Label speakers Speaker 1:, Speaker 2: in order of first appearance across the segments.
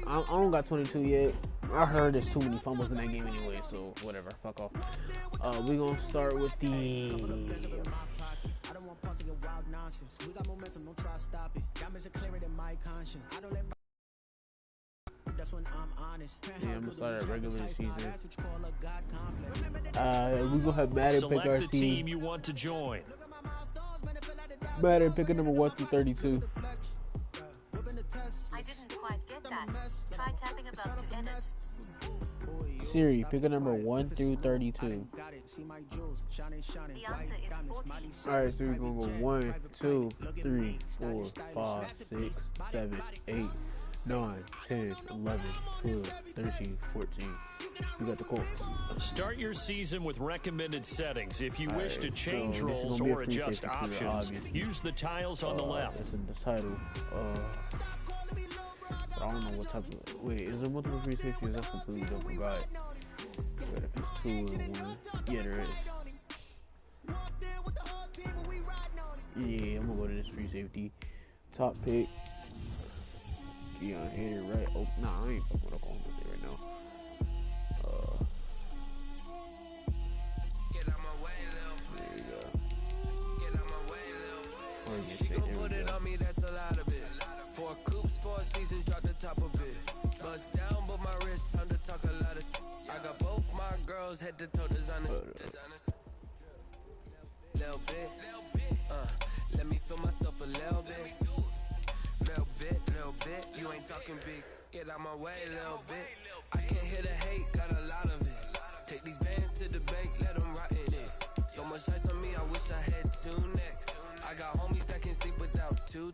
Speaker 1: I don't got 22 yet. I heard there's too many fumbles in that game anyway, so whatever. Fuck off. We gonna start with the. Yeah, I'm gonna start at regular season. We gonna have Madden pick our team
Speaker 2: you want to join.
Speaker 1: Madden pick a number 1 through 32.
Speaker 3: I didn't quite get that. Try tapping above to edit.
Speaker 1: Siri, pick a number 1 through 32.
Speaker 3: The answer is 14.
Speaker 1: Alright, so we're gonna go 1, 2, 3, 4, 5, 6, 7, 8, 9, 10, 11, 12, 13, 14. We got the Colts.
Speaker 2: Start your season with recommended settings. If you wish to change
Speaker 1: so
Speaker 2: roles or adjust options, use the tiles on the left.
Speaker 1: That's in the title. But I don't know what type of. Wait, is there multiple 360s? That's completely different. Got it. Wait, if it's 2 and 1. Yeah, there is. Yeah, I'm gonna go to this free safety. Top pick. Keon hit it right. Oh, nah, I ain't fucking with Oklahoma State right now. There you go.
Speaker 4: She gon' put it on me, that's a lot of it. 4 coops, 4 seasons, drop the top of it. Bust down, but my wrist, time to talk a lot of. I got both my girls, head to toe designer. Little bit, let me feel myself a little bit. Little bit, you ain't talking big. Get out my way, little bit. I can't hear the hate, got a lot of it. Take these bands to the bank, let them rot in it. So much ice on me, I wish I had 2 necks. I got homies that can sleep without 2.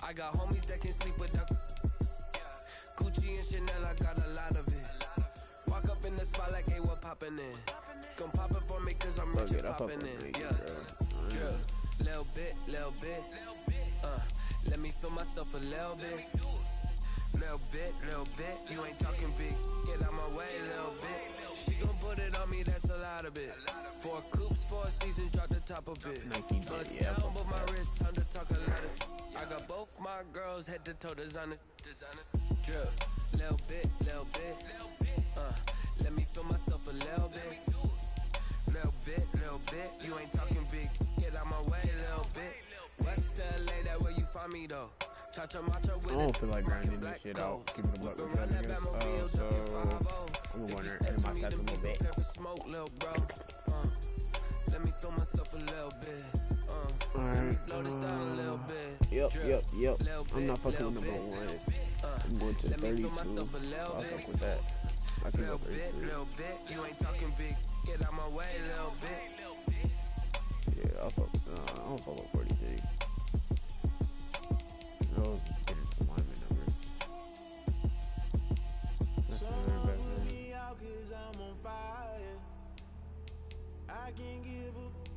Speaker 4: I got homies that can sleep without Gucci and Chanel, I got a lot of it. Walk up in the spot like, hey, what poppin' in? Gon' pop it for me cause I'm rich and poppin' in. Yeah, little bit. Let me feel myself a little bit. Little bit, you ain't talking big. Get out my way, little bit. She gon' put it on me, that's a lot of it. 4 coops, 4 seasons, drop the top of it. Bust down, but my wrist, time to talk a lot of. I got both my girls, head to toe designer. Drip, little bit. Let me feel myself a little bit. Little bit, you ain't talking big. Get out my way, little bit. West LA, that where you find me though.
Speaker 1: I don't feel like grinding this shit out. Keep it a buck with that nigga. So I'm gonna go in there and edit my stats a little bit.
Speaker 4: Let me feel myself a little bit.
Speaker 1: Alright.
Speaker 4: Blow this down a little bit.
Speaker 1: Yep. I'm not fucking with number 1. I'm going to 32. I'll fuck with that. I can go 32.
Speaker 4: Little bit, you ain't talking big. Get out my way, little bit.
Speaker 1: Yeah, I don't fuck with 43. No, just get into the lineman numbers. That's the back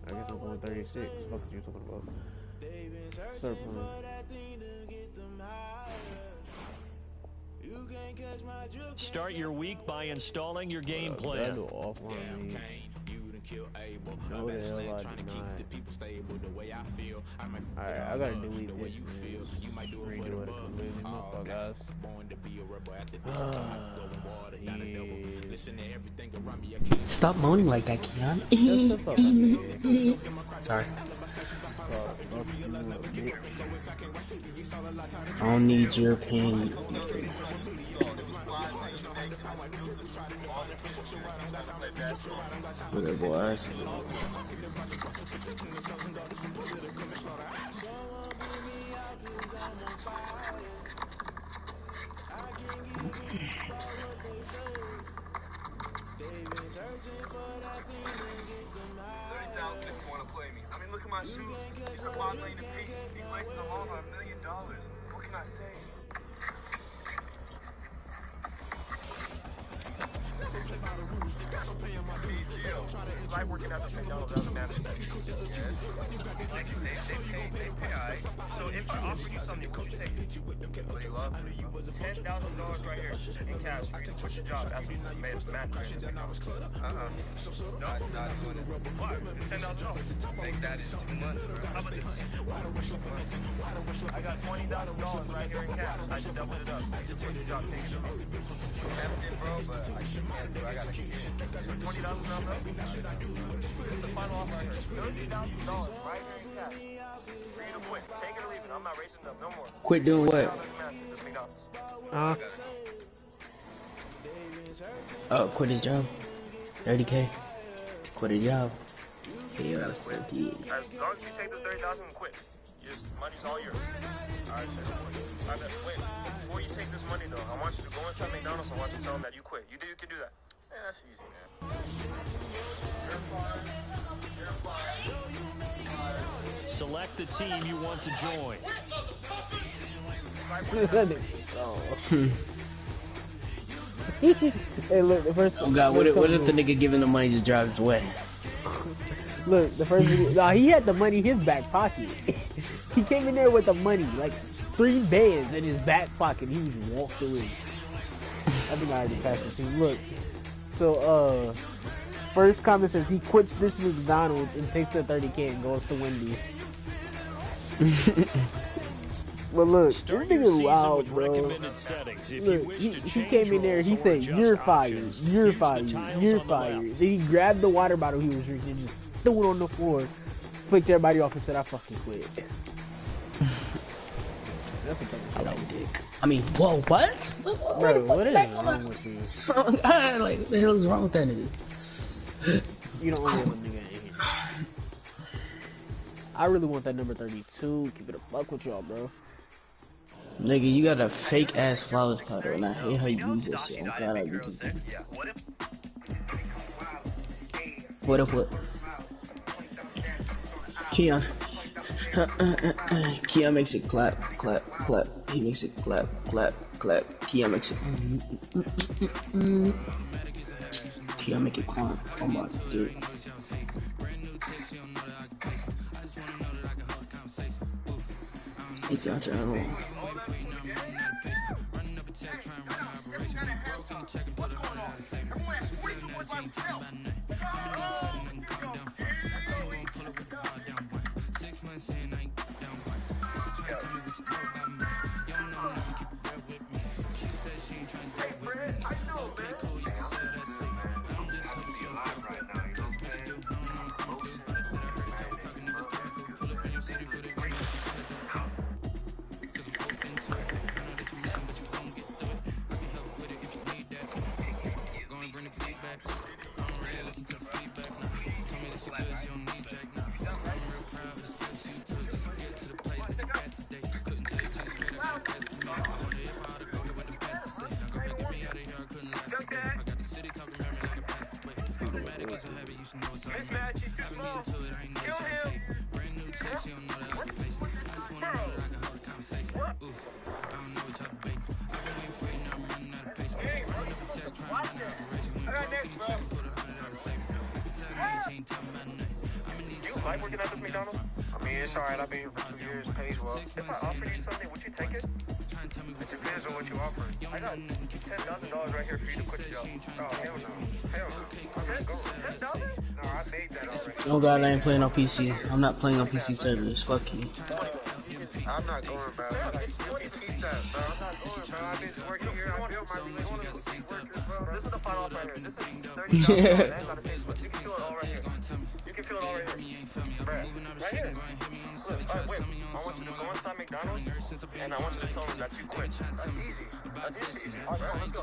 Speaker 1: I guess I'm going 36. What are you talking about? Start
Speaker 2: Start your week by installing your game plan.
Speaker 1: I do offline. No, the hell I did not. Alright, I gotta delete this. Redo it. Motherfucker, guys.
Speaker 5: Stop moaning like that, Keon. Sorry. I don't need your opinion. Good boys.
Speaker 6: I mean, look at my shoes. He's been modeling the pieces. He likes them all for $1 million. What can I say? It's like working out the McDonald's out of Madden. Yes. Like, they pay, alright. So if I offer you something, you will take it. What do you love? $10,000 right here in cash for you to quit your job as a Madden trainer. No, not doing it. Why? It's $10,000. Think that is too much, bro. How about this? I got $20,000 right here in cash. I just doubled it up. You quit your job, take it. I'm tempted, bro, but I can't do it. I gotta keep it. $20,000 now, bro? This is the final offer right here. $30,000 right here in cash. For you to quit. Take it or leave it. I'm not raising it up no more.
Speaker 5: Quit doing what? Oh, quit his job. 30K. Quit his job. Yeah, that's 30.
Speaker 6: As long as you take this 30,000 and quit, money's all yours. Alright, so I bet. Wait, before you take this money though, I want you to go inside McDonald's and I want you to tell them that you quit. You can do that. Yeah, that's easy, man.
Speaker 2: Select the team you want to join.
Speaker 1: Hey, look, the first.
Speaker 5: Oh God, what if the nigga giving the money just drives away?
Speaker 1: Look, the first video. Nah, he had the money in his back pocket. He came in there with the money, like 3 bands in his back pocket. He just walked away. I think I already passed it to you. Look, so first comment says he quits this McDonald's and takes the 30K and goes to Wendy's. But look, this nigga wild, bro. Look, he came in there, he said, you're fired, you're fired, you're fired. Then he grabbed the water bottle he was drinking and just threw it on the floor, flicked everybody off and said, I fucking quit.
Speaker 5: I like dick. I mean, whoa, what?
Speaker 1: Bro, what is wrong with you?
Speaker 5: Like, what the hell is wrong with that nigga?
Speaker 1: You don't want to get a nigga in here. I really want that number 32. Keep it a buck with y'all, bro.
Speaker 5: Nigga, you got a fake ass flawless title, and I hate how you use this shit. I'm glad I use it. What if what? Keon. Keon makes it clap, clap, clap. He makes it clap, clap, clap. Keon makes it. Keon make it climb. Come on, dude. It's your channel.
Speaker 6: Like working at this McDonald's? I mean, it's alright. I've been here for 2 years. Pays well. If I offer you something, would you take it? It depends on what you offer. I got $10,000 right here for you to quit your job. Oh, hell no. Hell no. Okay, go. $10,000? No, I made that already.
Speaker 5: Oh God, I ain't playing on PC. I'm not playing on PC servers. Fuck you.
Speaker 6: I'm not going, bro. You can keep that, bro. I'm not going, bro. I've been working here. I built my relationship with these workers, bro. This is the final offer right here. This is $30,000. I ain't gotta say what. You can feel it all right here. You can feel it all right here. Right here. Look, wait. I want you to go inside McDonald's and I want you to tell them that you quit. That's easy. That's easy. All right, let's go.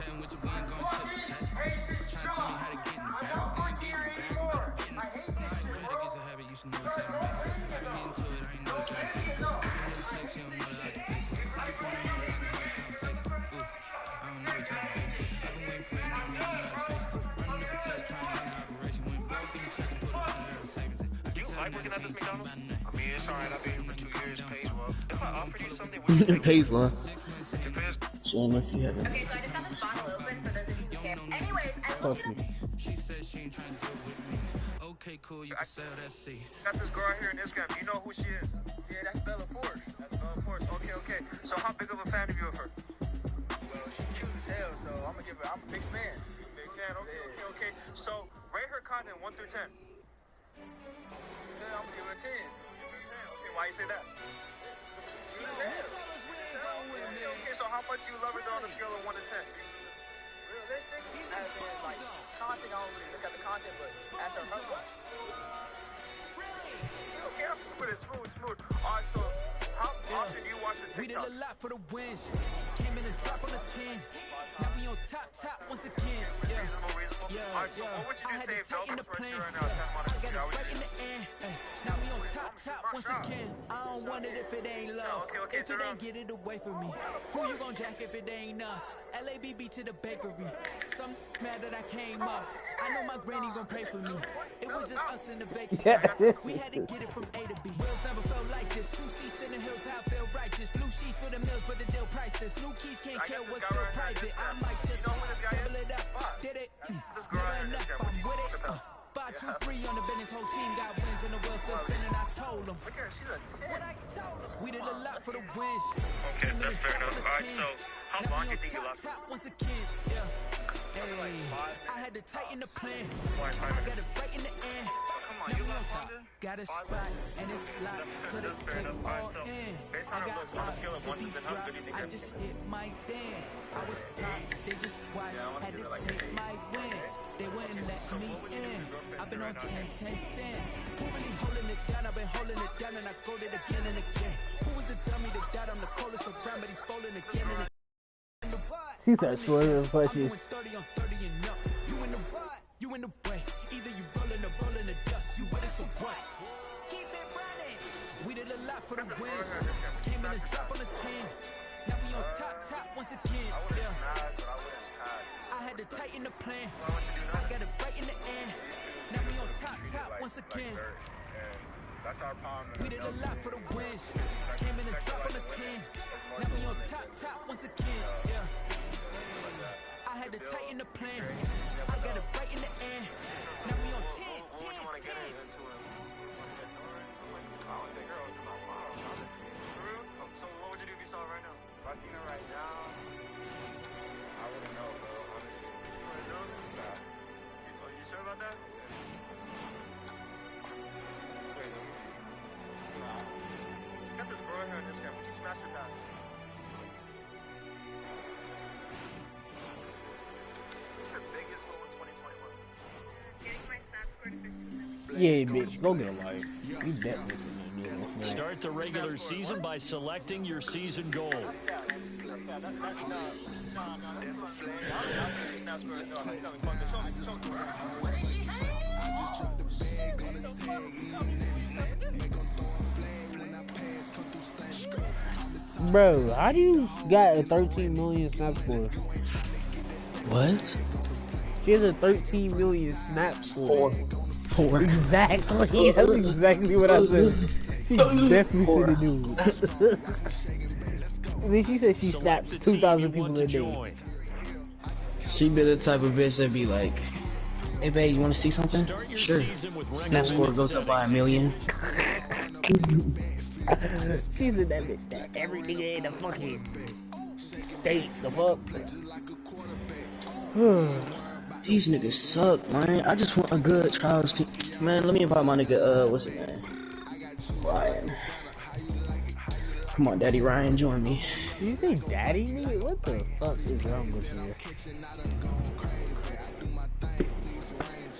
Speaker 6: Like working at this McDonald's? I mean, it's alright. I've been here for 2 years. Pays well. If I offer you something, would you take it?
Speaker 5: Pays well.
Speaker 6: Depends.
Speaker 5: So unless you haven't.
Speaker 3: Okay, so I just got this bottle open for those of you who can't. Anyways, I want you to...
Speaker 4: She said she ain't trying to deal with me. Okay, cool, you can sell that seat.
Speaker 6: Got this girl out here in this game. You know who she is? Yeah, that's Bella Porsche. That's Bella Porsche. Okay. So how big of a fan are you of her? I'm a big fan. Big fan. Okay. So rate her content 1 through 10. I'm gonna give her a 10. Okay, why you say that? She was there. Okay, so how much do you love her on a scale of 1 to 10? Realistic? As in, like, content, I don't really look at the content, but as her husband. Okay, I'm smooth. Alright, so how often do you watch the TikTok?
Speaker 4: We did a lot for the wins. Came in a drop on a 10. Now we on top once again.
Speaker 6: Reasonable. Alright, so what would you do say if Velcro's right here right now?
Speaker 4: I got it right in the end. Now we on top once again. I don't want it if it ain't love.
Speaker 6: Okay,
Speaker 4: If it ain't, get it away from me. Who you gon' jack if it ain't us? LABB to the bakery. Some mad that I came up. I know my granny gon' pray for me. It was just us in the vacancy. We had to get it from A to B. Wheels never felt like this. 2 seats in the hills, how I feel righteous. Blue sheets for the mills, but the deal priceless. New keys can't kill what's still private. I might just double it up. Did it? Never enough. I'm with it. 5, 2, 3 on the business. Whole team got wins and the wheels still spinning. I told them.
Speaker 6: Look at her, she's a 10.
Speaker 4: What I told them. We did a lot for the wins.
Speaker 6: Okay, that's fair enough. Alright, so how long do you think you left?
Speaker 4: Once again, yeah. Hey, I had to tighten the plan. I got it right in the end.
Speaker 6: Come on, you left London?
Speaker 4: Got a spot and it's locked to the clip all in. I got odds, if he drop, I just hit my dance. I was top, they just watched, had to take my wins. They wouldn't let me in. I've been on 10 cents. Who really holding it down? I've been holding it down and I go it again and again. Who was the dummy that died? I'm the coldest around, but he falling again and again.
Speaker 1: She started swerving punches.
Speaker 4: You in the way. Either you rolling the dust. You with us or what? Keep it running. We did a lot for the wins. Came in a drop on a 10. Now we on top once again. Yeah. I had to tighten the plan. I got it right in the end. Now we on top once again.
Speaker 6: That's our problem.
Speaker 4: We did a lot for the wins. Came in a drop on a 10. Now we on top once again. Yeah. I had to tighten the plan. I got it right in the end. Now we on 10.
Speaker 6: So what would you do if you saw her right now? If I seen her right now, I wouldn't know, bro. Honestly. You wouldn't know? Nah. Are you sure about that? Wait, let me see. Nah. Got this girl here on this camera. She smashed her pass. What's your biggest goal in 2021?
Speaker 3: Getting my snap score to 15 minutes.
Speaker 1: Yeah, bitch, go get a life. You bet me.
Speaker 2: Start the regular season by selecting your season goal.
Speaker 1: Bro, how do you got a 13 million snap score?
Speaker 5: What?
Speaker 1: She has a 13 million snap score.
Speaker 5: Poor.
Speaker 1: Exactly. That's exactly what I said. She definitely should have knew. I mean, she said she snaps 2,000 people a day.
Speaker 5: She be the type of bitch that be like, hey babe, you wanna see something? Sure. Snap score goes up by 1 million.
Speaker 1: She's in that bitch that every nigga in the fucking state, the fuck.
Speaker 5: These niggas suck, man. I just want a good trials team. Man, let me invite my nigga, what's his name? Ryan. Come on, Daddy Ryan, join me.
Speaker 1: Did you say daddy, nigga? What the fuck is wrong with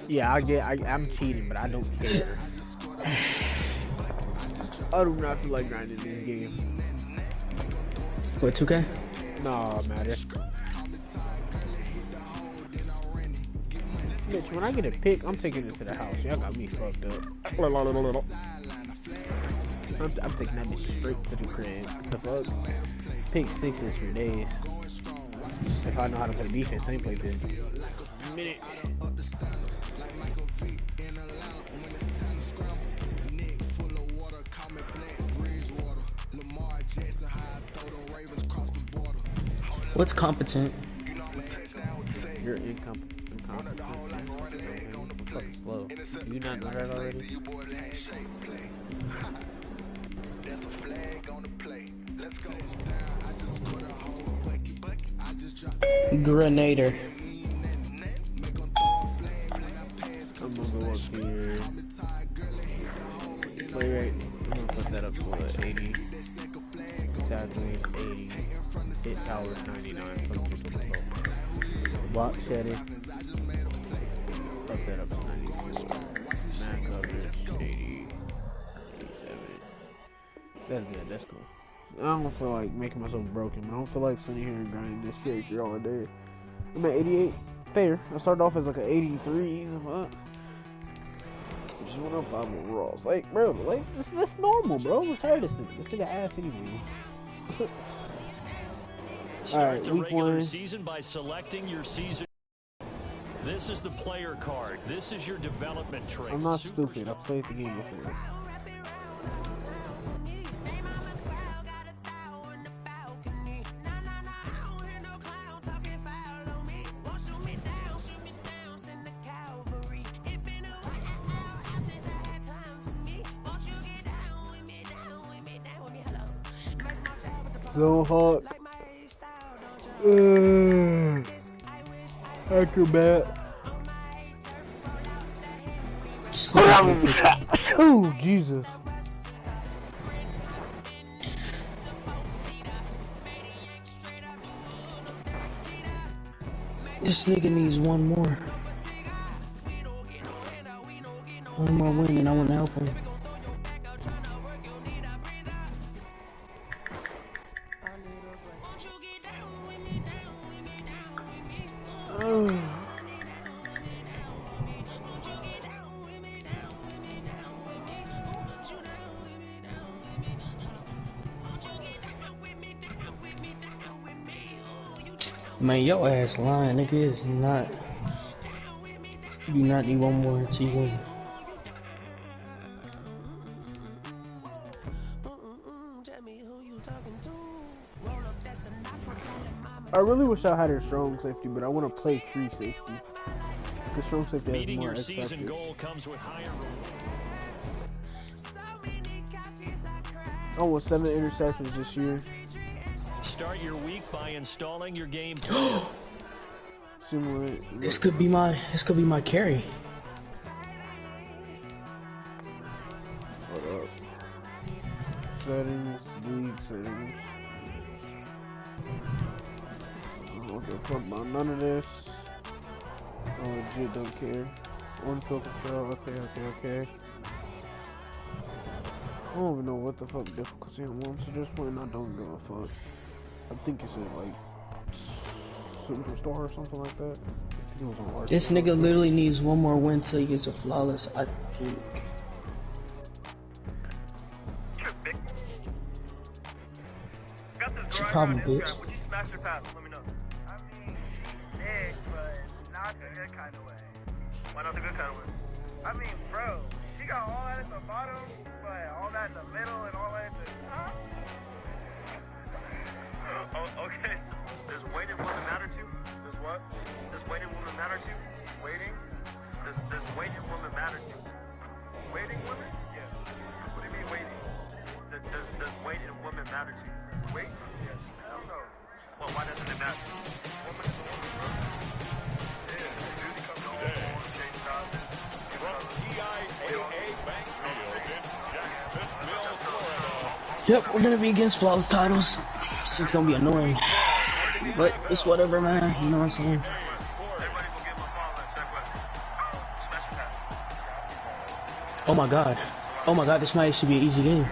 Speaker 1: you? Yeah, I'm cheating, but I don't care. I do not feel like grinding this game.
Speaker 5: What, 2K?
Speaker 1: Nah, man. Bitch, when I get a pick, I'm taking it to the house. Y'all got me fucked up. I'm taking that bitch straight to the crib. The fuck? Pick 6s for days. If I know how to play defense, I ain't play this. Minute.
Speaker 5: What's competent?
Speaker 1: You're incompetent. Fucking slow. Do you not know that already?
Speaker 5: Grenader.
Speaker 1: I'm gonna go up here. Play rate. I'm gonna put that up to 80. Attack range 80. Hit power 99. Block shedded. Up that up to 94. Mag coverage 80. 87. That's good. That's cool. I don't feel like making myself broken, but I don't feel like sitting here and grinding this character all day. I'm at 88. Fair. I started off as like an 83. Just went up 5 overalls. Like, bro, like, that's normal, bro. I'm tired of this nigga ass anyway.
Speaker 2: Start the
Speaker 1: week
Speaker 2: regular
Speaker 1: 1.
Speaker 2: season by selecting your season. This is the player card. This is your development trait.
Speaker 1: I'm not stupid. I've played the game before. So hot. Acrobat. Oh, Jesus.
Speaker 5: This nigga needs one more. One more win and I want to help him. Man, your ass lying, nigga. Is not. You do not need one more until you win.
Speaker 1: I really wish I had a strong safety, but I want to play free safety. The strong safety has
Speaker 2: Meeting
Speaker 1: more
Speaker 2: your season
Speaker 1: X-factor.
Speaker 2: goal comes with higher.
Speaker 1: I want 7 interceptions this year.
Speaker 2: Start your week by installing your game.
Speaker 1: Simulate.
Speaker 5: This could be my carry.
Speaker 1: Hold up. Settings, league settings. I don't give a fuck about none of this. I legit don't care. One kill control. Okay. I don't even know what the fuck difficulty I'm on, so just point I don't give a fuck. I think it's like superstar or something like that. It was on hard.
Speaker 5: This nigga literally needs one more win till he gets a flawless. I think. What's your problem, bitch?
Speaker 6: Would you smash your pass? Let me know. I mean, big, but not the good kind of way. Why not the good kind of way? I mean, bro, she got all that at the bottom, but all that in the middle and all that at the top. Oh, okay. So does weight and women matter too? Does what? Does weight and women matter too? Waiting? Does weight and women matter too? Waiting women? Yeah. What do you mean waiting? Does weight and women matter too? Weight? Yes. I don't know. Well, why doesn't it matter? Woman is a woman, bro. Yeah. Duty comes to all change sizes.
Speaker 2: From TIAA Bankfield in Jacksonville, Florida.
Speaker 5: Yep, we're gonna be against flawless titles. It's gonna be annoying, but it's whatever, man. You know what I'm saying? Oh my god, this might actually be an easy game.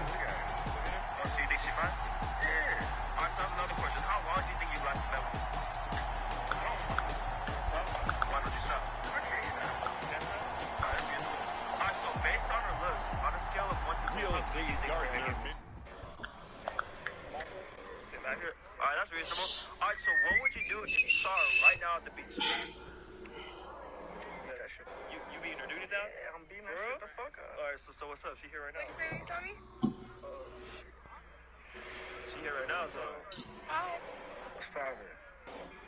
Speaker 6: So what's up? She here right now. What you say, she here right now, so.
Speaker 3: Hi.
Speaker 6: What's poppin'?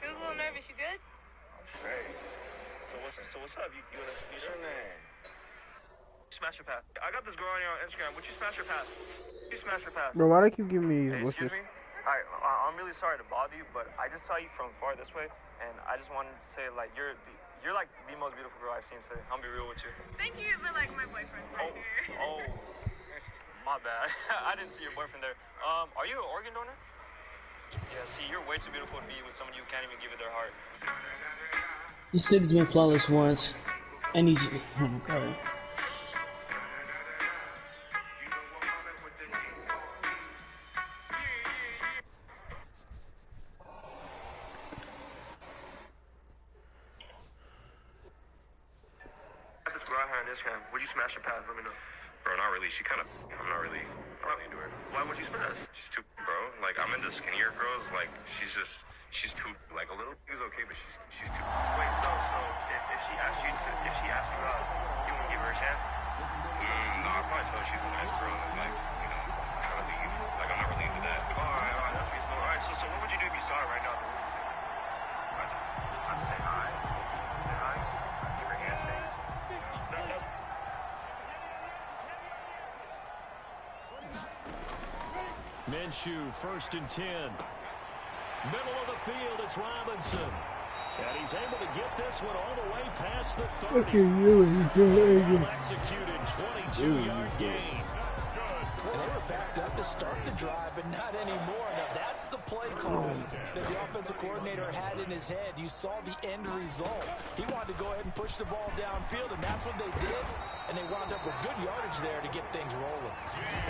Speaker 3: You look a little nervous. You good?
Speaker 6: I'm straight. So what's up? You wanna what's your name? Smash your pass. I got this girl on here on Instagram. Would you smash your pass? You smash your pass.
Speaker 1: Bro, why do you keep giving me
Speaker 6: Hey,
Speaker 1: these
Speaker 6: excuse
Speaker 1: wishes?
Speaker 6: me? Alright, I'm really sorry to bother you, but I just saw you from far this way, and I just wanted to say, like, you're like the most beautiful girl I've seen today. I'm gonna be real with you.
Speaker 7: Thank you, but like my boyfriend's right here.
Speaker 6: Oh, my bad. I didn't see your boyfriend there. Are you an organ donor? Yeah, see, you're way too beautiful to be with someone you can't even give it their heart.
Speaker 5: This nigga's been flawless once, and he's oh my god.
Speaker 6: This girl out here on Instagram, would you smash her past? Let me know.
Speaker 8: Bro, not really. I'm not really into her.
Speaker 6: Why would you smash?
Speaker 8: She's too, bro. Like, I'm into skinnier girls. Like, she's too, like, a little is okay, but she's too.
Speaker 6: Wait, so if she asked you out, you wouldn't give her a chance?
Speaker 8: No, I'd probably tell her she's a nice girl and, like, you know, kind of leave. Like, I'm not really into that.
Speaker 6: Alright, that's reasonable. Alright, so what would you do if you saw her right now? I'd say hi. Say hi. Give her a handshake. No.
Speaker 2: Minshew, 1st and 10. Middle of the field, it's Robinson. And he's able to get this one all the way past the 30.
Speaker 1: Look at you.
Speaker 2: Well executed, 22-yard gain.
Speaker 9: Well, they were backed up to start the drive, but not anymore. Now, that's the play call that the offensive coordinator had in his head. You saw the end result. He wanted to go ahead and push the ball downfield, and that's what they did. And they wound up with good yardage there to get things rolling.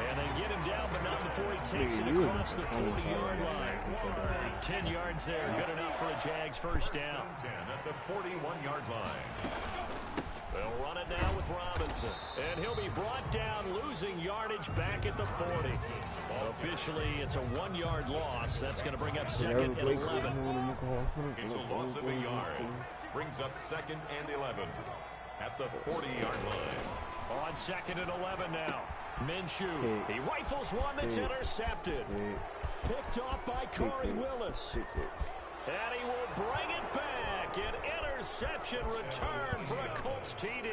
Speaker 2: And they get him down, but not before he takes it across the 40-yard line. 10 yards there, good enough for a Jags first down.
Speaker 10: 10 at the 41-yard line.
Speaker 2: They'll run it now with Robinson. And he'll be brought down, losing yardage back at the 40. Officially, it's a 1-yard loss. That's going to bring up 2nd and 11.
Speaker 10: It's a loss of a yard. Brings up 2nd and 11 at the 40-yard line.
Speaker 2: On 2nd and 11 now. Minshew, he rifles one that's intercepted. Picked off by Corey Willis. And he will bring it back. An interception return for a Colts TD.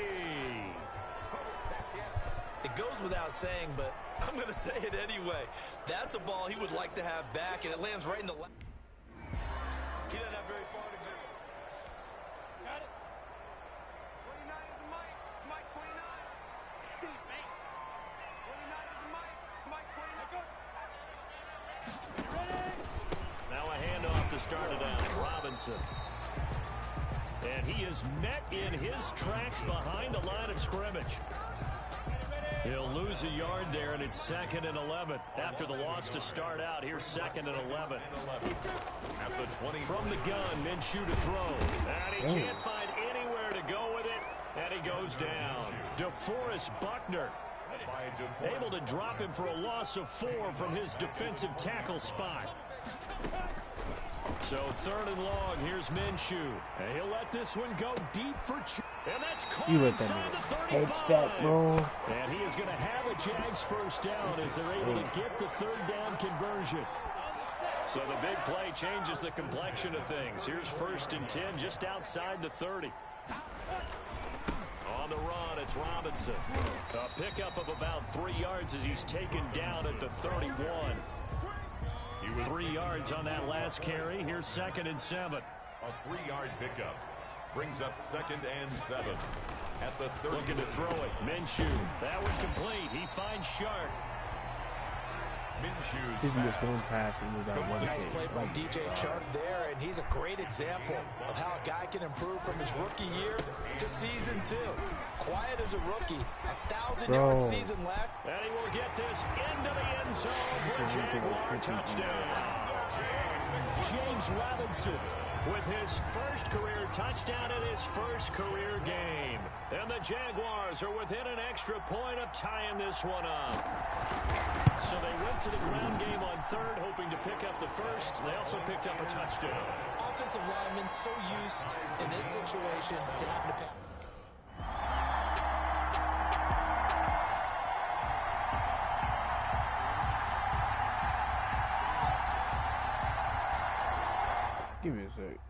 Speaker 9: It goes without saying, but I'm going to say it anyway. That's a ball he would like to have back, and it lands right in the lap. He doesn't have very far to go. Got it. 29 is the mic. Mike 29. Thanks. 29 is the mic. Mike 29.
Speaker 2: Now a handoff to start it out. Robinson. And he is met in his tracks behind the line of scrimmage. He'll lose a yard there, and it's 2nd and 11. After the loss to start out, here's 2nd and 11.
Speaker 10: At the 20.
Speaker 2: From the gun, Minshew to throw. And he can't find anywhere to go with it, and he goes down. DeForest Buckner able to drop him for a loss of 4 from his defensive tackle spot. So 3rd and long, here's Minshew. And he'll let this one go deep for and that's caught inside the 35. And he is going to have a Jags first down as they're able to get the 3rd down conversion. So the big play changes the complexion of things. Here's 1st and 10 just outside the 30. On the run, it's Robinson. A pickup of about 3 yards as he's taken down at the 31. 3 yards on that last carry. Here's 2nd and 7.
Speaker 10: A 3-yard pickup. Brings up 2nd and 7. At the 30.
Speaker 2: Looking to throw it. Minshew. That one complete. He finds Shark.
Speaker 10: Minshew's
Speaker 9: Nice play by DJ Chark there, and he's a great example of how a guy can improve from his rookie year to season 2. Quiet as a rookie, 1,000-yard season left.
Speaker 2: And he will get this into the end zone for a Jaguar touchdown. James Robinson with his first career touchdown in his first career game. And the Jaguars are within an extra point of tying this one up. So they went to the ground game on 3rd, hoping to pick up the first. They also picked up a touchdown.
Speaker 9: Offensive linemen so used in this situation to having to pass.
Speaker 1: Give me a sec.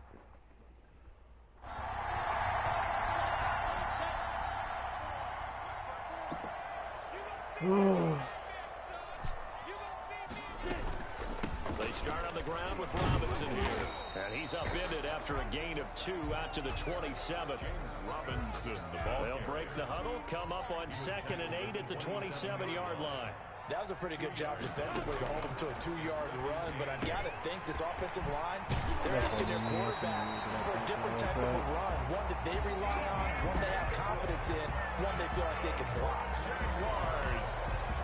Speaker 2: They start on the ground with Robinson here. And he's upended after a gain of 2 out to the 27.
Speaker 10: Robinson, the ball.
Speaker 2: They'll break the huddle, come up on 2nd and 8 at the 27-yard line.
Speaker 9: That was a pretty good job defensively to hold him to a 2-yard run, but I've got to think this offensive line, they're asking their quarterback for a different type of a run, one that they rely on, one they have confidence in, one they feel like they can block.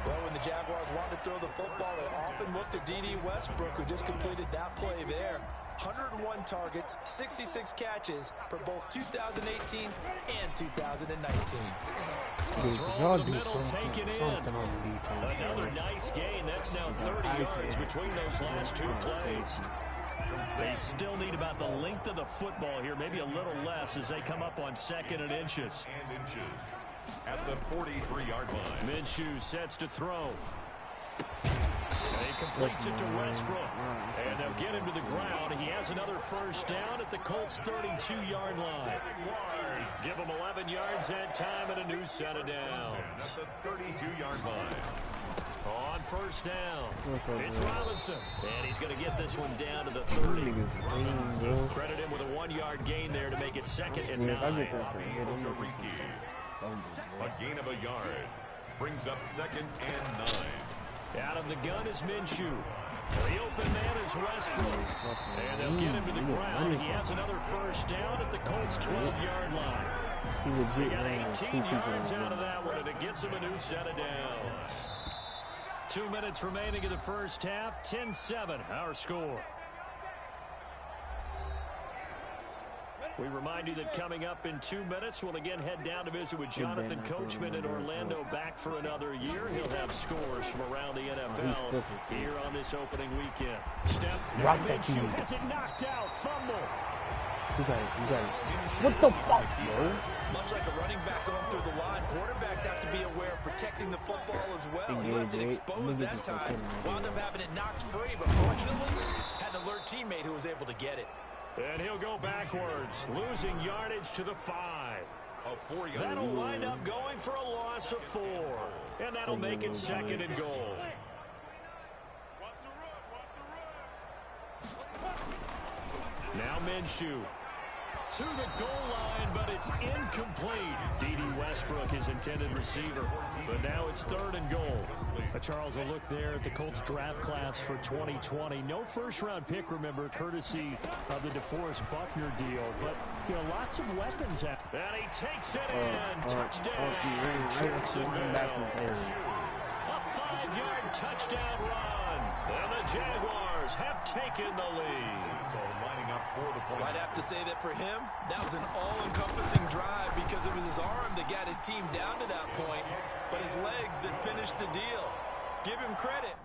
Speaker 9: Well, when the Jaguars want to throw the football, they often look to D.D. Westbrook, who just completed that play there. 101 targets, 66 catches for both 2018 and 2019.
Speaker 2: Throw in the middle, taken in. Another nice gain. That's now 30 yards between those last 2 plays. They still need about the length of the football here, maybe a little less as they come up on 2nd and inches.
Speaker 10: At the 43-yard line.
Speaker 2: Minshew sets to throw. He completes it to Westbrook. And they'll get him to the ground. He has another first down at the Colts' 32-yard line. Give him 11 yards that time and a new set of downs.
Speaker 10: At the 32-yard line.
Speaker 2: On first down, it's Robinson. And he's going to get this one down to the 30. Credit him with a 1-yard gain there to make it 2nd and 9.
Speaker 10: A gain of a yard. Brings up 2nd and 9.
Speaker 2: Out of the gun is Minshew. The open man is Westbrook. And they'll get him to the ground. He has another first down at the Colts' 12-yard line. He got 18 yards out of that one, and it gets him a new set of downs. 2 minutes remaining in the first half. 10-7, our score. We remind you that coming up in 2 minutes, we'll again head down to visit with Jonathan Coachman in Orlando, back for another year. He'll have scores from around the NFL here on this opening weekend. Step, Minshew has it knocked out, fumble.
Speaker 1: You got it. What the fuck, bro?
Speaker 9: Much like a running back going through the line, quarterbacks have to be aware of protecting the football as well. He left it exposed that time, wound up having it knocked free, but fortunately, had an alert teammate who was able to get it.
Speaker 2: And he'll go backwards, losing yardage to the 5. That'll wind up going for a loss of 4. And that'll make it 2nd and goal. Now Minshew to the goal line, but it's incomplete. D.D. Westbrook, his intended receiver. But now it's 3rd and goal. Charles, a look there at the Colts draft class for 2020. No first-round pick, remember, courtesy of the DeForest Buckner deal. But, you know, lots of weapons. And he takes it in. Touchdown. Jacksonville. A 5-yard touchdown run. And the Jaguars have taken the lead.
Speaker 9: I'd have to say that for him, that was an all-encompassing drive because it was his arm that got his team down to that point, but his legs that finished the deal. Give him credit.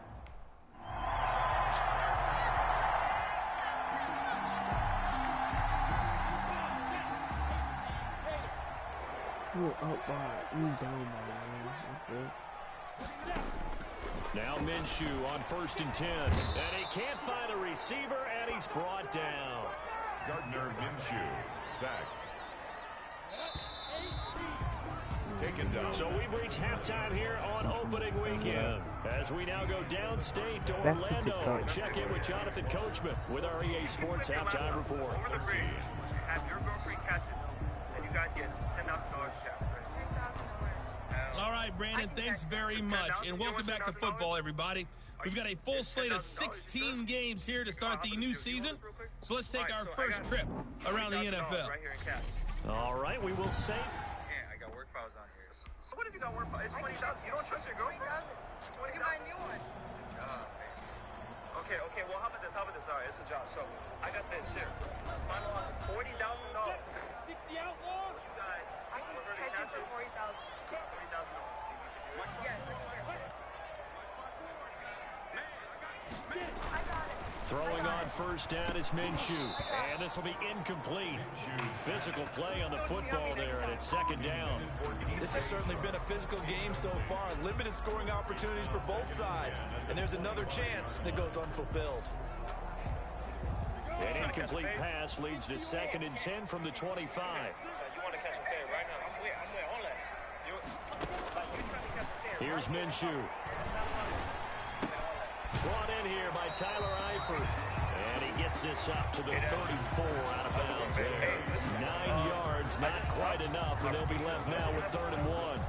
Speaker 2: Now Minshew on 1st and 10. And he can't find a receiver, and he's brought down.
Speaker 10: Gardner Minshew, sacked. Taken down.
Speaker 2: So we've reached halftime here on opening weekend. As we now go downstate to Orlando and check in with Jonathan Coachman with our EA Sports Halftime Report.
Speaker 6: Over the bridge, have your girlfriend catch it, and you guys get $10,000 cash.
Speaker 11: All right, Brandon, thanks very much. And welcome back to football, everybody. We've got a full slate of 16 games here to start the new season. So let's take our first trip around the NFL.
Speaker 2: All right, we will say.
Speaker 6: Yeah, I got work files on here. So what if you got work files? It's 20,000. You don't trust your girlfriend? Look at my new one. Okay, well, how about this? All right, it's a job. So I got this here. Final on $40,000. 60 outlaw? You guys. I can catch it for $40,000.
Speaker 2: Throwing on first down is Minshew. And this will be incomplete. Physical play on the football there, and it's 2nd down.
Speaker 9: This has certainly been a physical game so far. Limited scoring opportunities for both sides. And there's another chance that goes unfulfilled.
Speaker 2: An incomplete pass leads to 2nd and 10 from the 25.
Speaker 6: You want to catch a fade right now. I'm with all that.
Speaker 2: Here's Minshew. Brought in here by Tyler Eifert. And he gets this up to the 34 out of bounds there. 9 yards, not quite enough, and they'll be left now with 3rd and 1.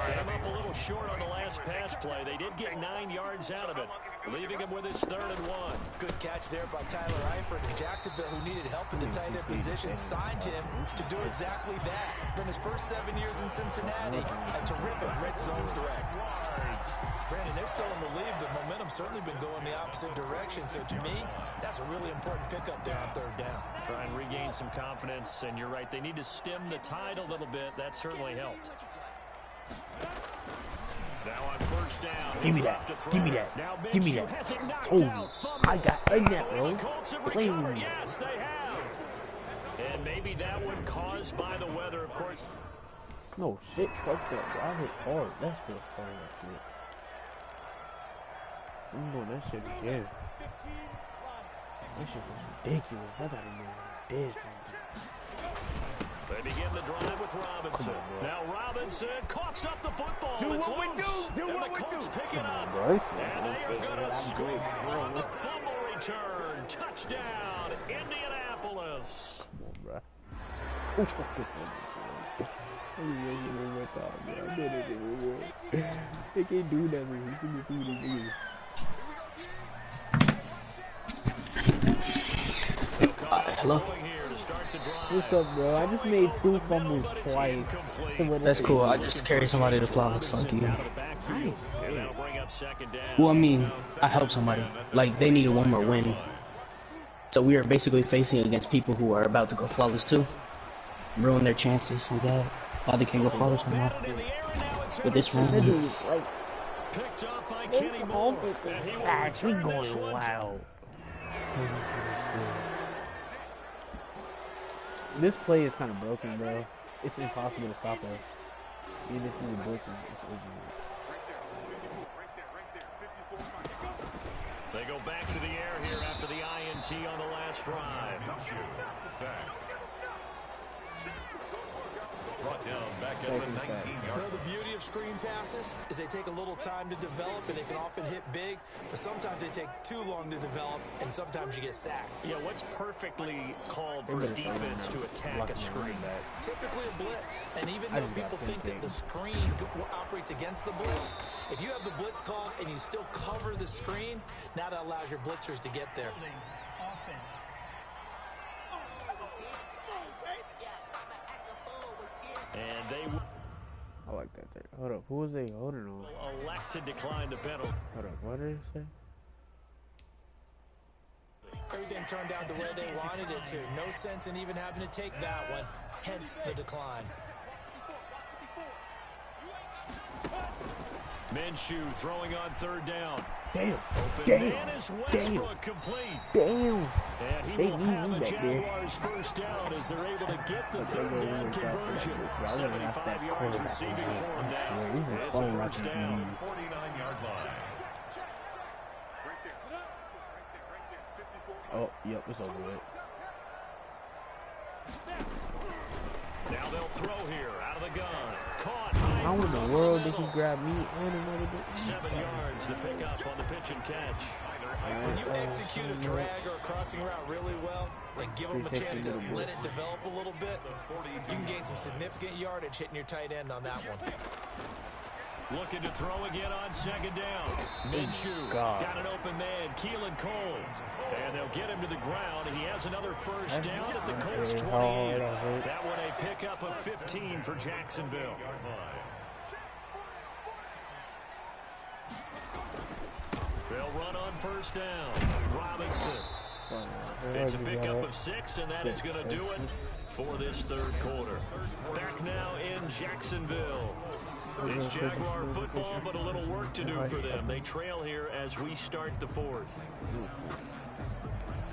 Speaker 2: Came up a little short on the last pass play. They did get 9 yards out of it, leaving him with his 3rd and 1.
Speaker 9: Good catch there by Tyler Eifert. And Jacksonville, who needed help in the tight end position, signed him to do exactly that. Spent his first 7 years in Cincinnati. A terrific red zone threat. Brandon, they're still in the lead, but momentum's certainly been going the opposite direction. So to me, that's a really important pickup there on 3rd down.
Speaker 2: Try and regain some confidence, and you're right. They need to stem the tide a little bit. That certainly helped. Now on 1st down.
Speaker 1: Give me that. Give me that. Give me that. Oh, I got in that, bro. Clean.
Speaker 2: Yes, they have. And maybe that one caused by the weather, of course.
Speaker 1: No shit, fuck that. Bro. I hit hard. That's just fun, that shit. That shit is dead. That shit was ridiculous. I thought he was dead.
Speaker 2: They begin the drive with Robinson. Now Robinson coughs up the football.
Speaker 6: Do
Speaker 2: it's
Speaker 6: what we
Speaker 2: loose.
Speaker 6: do. Do
Speaker 2: and
Speaker 6: what we
Speaker 2: Colts
Speaker 6: do.
Speaker 2: pick it up.
Speaker 1: Bro,
Speaker 2: and they are going to score on the fumble return. Touchdown, Indianapolis.
Speaker 1: Come on, bro. They can't do that, man. He can do this.
Speaker 5: Hello?
Speaker 1: What's up, bro? I just made 2 fumbles twice.
Speaker 5: That's cool. I just carried somebody to flawless. Fuck you. Well, I mean, I helped somebody. Like, they needed one more win. So we are basically facing against people who are about to go flawless too. Ruin their chances. So that glad they can't go flawless no more. With this round.
Speaker 2: Picked up by Kenny Moore.
Speaker 1: He's going wild. This play is kind of broken, bro. It's impossible to stop us. Even if we blitzes, it's over.
Speaker 2: They go back to the air here after the INT on the last drive.
Speaker 10: Brought down back at the 19-yard.
Speaker 9: Well, the beauty of screen passes is they take a little time to develop, and they can often hit big, but sometimes they take too long to develop, and sometimes you get sacked.
Speaker 2: Yeah, what's perfectly called for a defense to attack a screen?
Speaker 9: Typically a blitz, and even though people think that the screen operates against the blitz, if you have the blitz called and you still cover the screen, now that allows your blitzers to get there. Offense.
Speaker 2: And they
Speaker 1: I like that there. Hold up, who was they holding on?
Speaker 2: elect to decline the penalty.
Speaker 1: Hold up, what did it say?
Speaker 9: Everything turned out the way they wanted it to. No sense in even having to take that one, hence the decline.
Speaker 2: Minshew throwing on 3rd down.
Speaker 1: Damn.
Speaker 2: Open
Speaker 1: Damn.
Speaker 2: man is Westbrook complete.
Speaker 1: Damn.
Speaker 2: And he will have the Jaguars 1st down as they're able to get the 3rd down conversion. 75 yards receiving for him now. It's a 1st down.
Speaker 10: 49-yard line.
Speaker 1: Oh, yep, it's over with.
Speaker 2: Now they'll throw here out of the gun. Caught.
Speaker 1: How in the world did he grab me and another bit?
Speaker 2: 7 yards to pick up on the pitch and catch.
Speaker 9: When you execute a drag or a crossing route really well and give them a chance to let it develop a little bit, you can gain some significant yardage hitting your tight end on that one.
Speaker 2: Looking to throw again on 2nd down. Minshew got an open man, Keelan Cole. And they'll get him to the ground. He has another 1st down at the Colts 28. That one a pickup of 15 for Jacksonville. They'll run on 1st down. Robinson. It's a pickup of 6, and that is going to do it for this 3rd quarter. Back now in Jacksonville. It's Jaguar football, but a little work to do for them. They trail here as we start the 4th.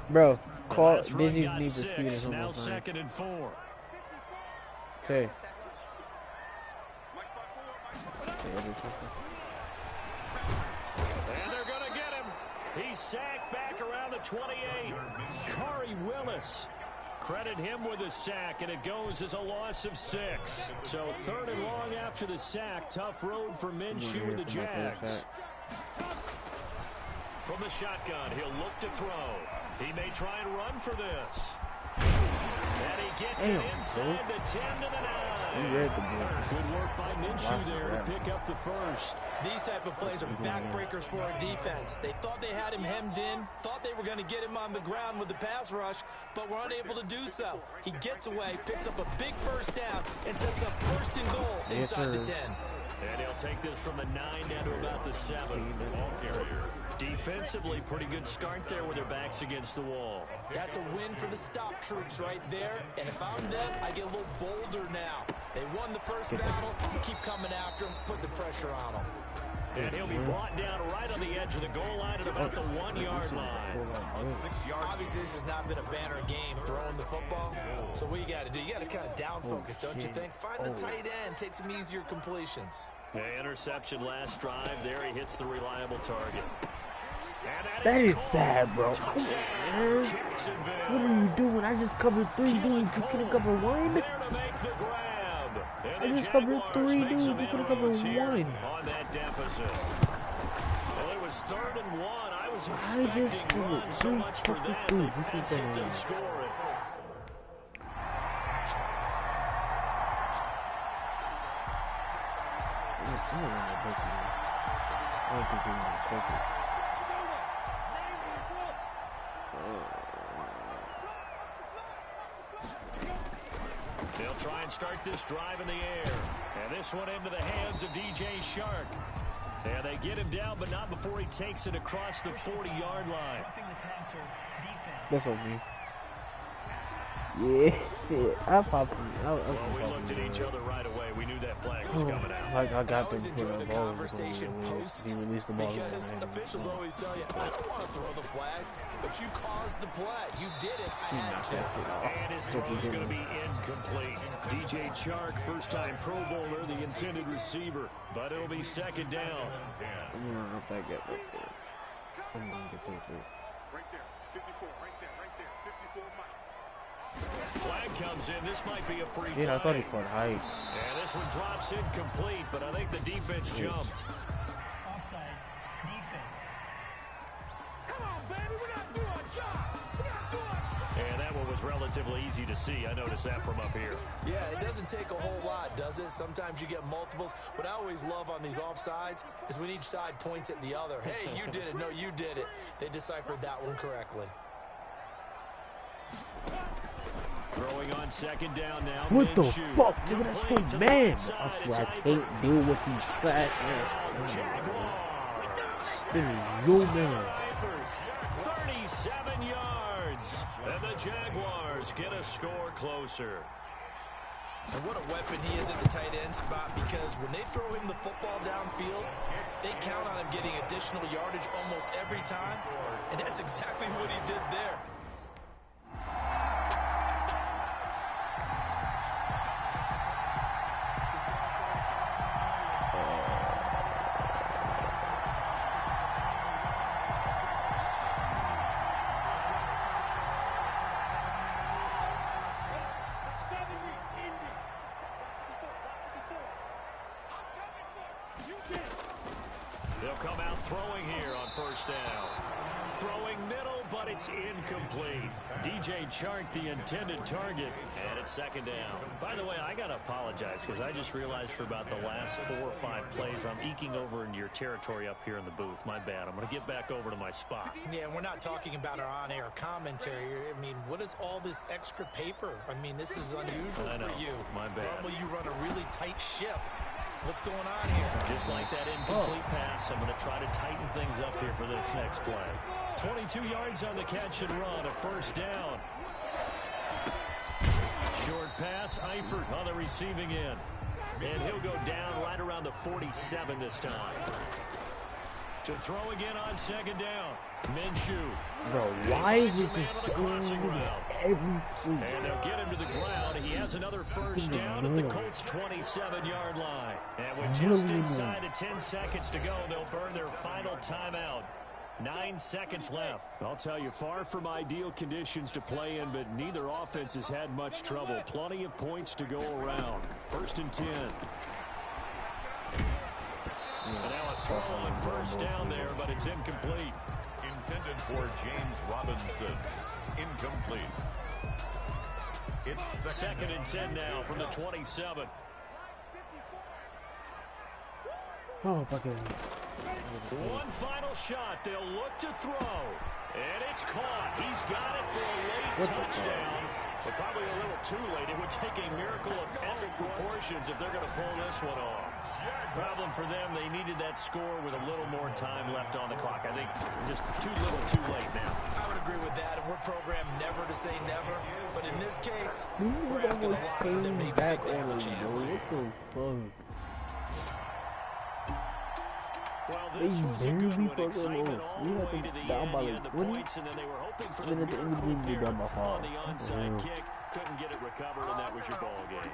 Speaker 1: Bro, call
Speaker 2: Dizzy's
Speaker 1: need to see
Speaker 2: 6, now 2nd and 4.
Speaker 1: Okay.
Speaker 2: And they're going to get him. He's sacked back around the 28. Khari Willis. Credit him with a sack, and it goes as a loss of 6. So 3rd and long after the sack. Tough road for Minshew and the Jags. From the shotgun, he'll look to throw. He may try and run for this. And he gets it inside the 10 to the 9. Good work by Minshew there to pick up the first.
Speaker 9: These type of plays are backbreakers for a defense. They thought they had him hemmed in, thought they were going to get him on the ground with the pass rush, but were unable to do so. He gets away, picks up a big first down, and sets up first and goal inside the 10.
Speaker 2: And he'll take this from the 9 down to about the 7. Ball carrier. Defensively, pretty good start there with their backs against the wall.
Speaker 9: That's a win for the stop troops right there. And if I'm them, I get a little bolder now. They won the first battle. Keep coming after them. Put the pressure on them.
Speaker 2: And he'll be brought down right on the edge of the goal line at about the 1-yard line.
Speaker 9: Obviously, this has not been a banner game throwing the football. So what you got to do, you got to kind of down focus, don't you think? Find the tight end, take some easier completions.
Speaker 2: The interception last drive. There he hits the reliable target.
Speaker 1: That is sad, bro. Come on, man. What are you doing? I just covered 3 dudes. You couldn't cover 1? I just covered 3 dudes. You couldn't cover 1.
Speaker 2: On that deficit. Well, it was 3rd and 1. I was expecting one so much for that. They pass it, they score it.
Speaker 1: I don't think he's going to take it.
Speaker 2: They'll try and start this drive in the air. And this one into the hands of DJ Shark. And they get him down, but not before he takes it across the 40-yard line.
Speaker 1: That's on me. Yeah, shit. I popped him.
Speaker 2: Well, we looked at each other right away. We knew that flag was coming out.
Speaker 1: Like I got them
Speaker 9: enjoy the conversation post
Speaker 1: he released the ball.
Speaker 9: Because officials always tell you, I don't want to throw the flag, but you caused the play. You did it. I had to.
Speaker 2: And his throw is going to be incomplete. DJ Chark, first-time Pro Bowler, the intended receiver. But it'll be 2nd down.
Speaker 1: I'm going to run that gap right there. I'm going to get this
Speaker 12: right there. 54, right there, 54 Mike.
Speaker 2: Flag comes in. This might be a free
Speaker 1: flag. Yeah, I thought he caught height.
Speaker 2: And this one drops incomplete, but I think the defense jumped.
Speaker 13: Offside. Defense.
Speaker 12: Come on, baby. We got to do our job. We got to do our
Speaker 2: And that one was relatively easy to see. I noticed that from up here.
Speaker 9: Yeah, it doesn't take a whole lot, does it? Sometimes you get multiples. What I always love on these offsides is when each side points at the other. Hey, you did it. No, you did it. They deciphered that one correctly.
Speaker 2: Throwing on 2nd down now.
Speaker 1: What the fuck? Look at that man. I swear I can't deal with these trash ass. This is your man.
Speaker 2: 37 yards. And the Jaguars get a score closer.
Speaker 9: And what a weapon he is at the tight end spot, because when they throw him the football downfield, they count on him getting additional yardage almost every time. And that's exactly what he did there.
Speaker 2: They'll come out throwing here on 1st down. Throwing middle, but it's incomplete. DJ Chark, the intended target, and it's 2nd down. By the way, I got to apologize because I just realized for about the last 4 or 5 plays, I'm eking over into your territory up here in the booth. My bad. I'm going to get back over to my spot.
Speaker 9: Yeah, we're not talking about our on-air commentary. I mean, what is all this extra paper? I mean, this is unusual for you.
Speaker 2: My bad.
Speaker 9: Normally you run a really tight ship. What's going on here?
Speaker 2: Just like that incomplete pass, I'm going to try to tighten things up here for this next play. 22 yards on the catch and run, a 1st down. Short pass, Eifert on the receiving end. And he'll go down right around the 47 this time. To throw again on 2nd down. Minshew.
Speaker 1: Bro, why is it just going every
Speaker 2: And they'll get him to the ground. He has another 1st down at the Colts' 27-yard line. And with just inside of 10 seconds to go, they'll burn their final timeout. 9 seconds left.
Speaker 14: I'll tell you, far from ideal conditions to play in, but neither offense has had much trouble. Plenty of points to go around. 1st and 10.
Speaker 2: And now a throw on 1st down there, but it's incomplete.
Speaker 10: intended for James Robinson. Incomplete. It's
Speaker 14: second and 10 now from the 27.
Speaker 1: Oh, fucking.
Speaker 14: One final shot. They'll look to throw. And it's caught. He's got it for a late touchdown. But probably a little too late. It would take a miracle of epic proportions if they're going to pull this one off. Problem for them, they needed that score with a little more time left on the clock. I think just too little too late now.
Speaker 9: I would agree with that. And we're programmed never to say never. But in this case, we're asking a lot for them to even think they have a chance.
Speaker 14: Well, this was a good one. Excitement all the way to the end. He had the points, and then they were hoping for the miracle here on the onside kick. Couldn't get it recovered, and that was your ball game.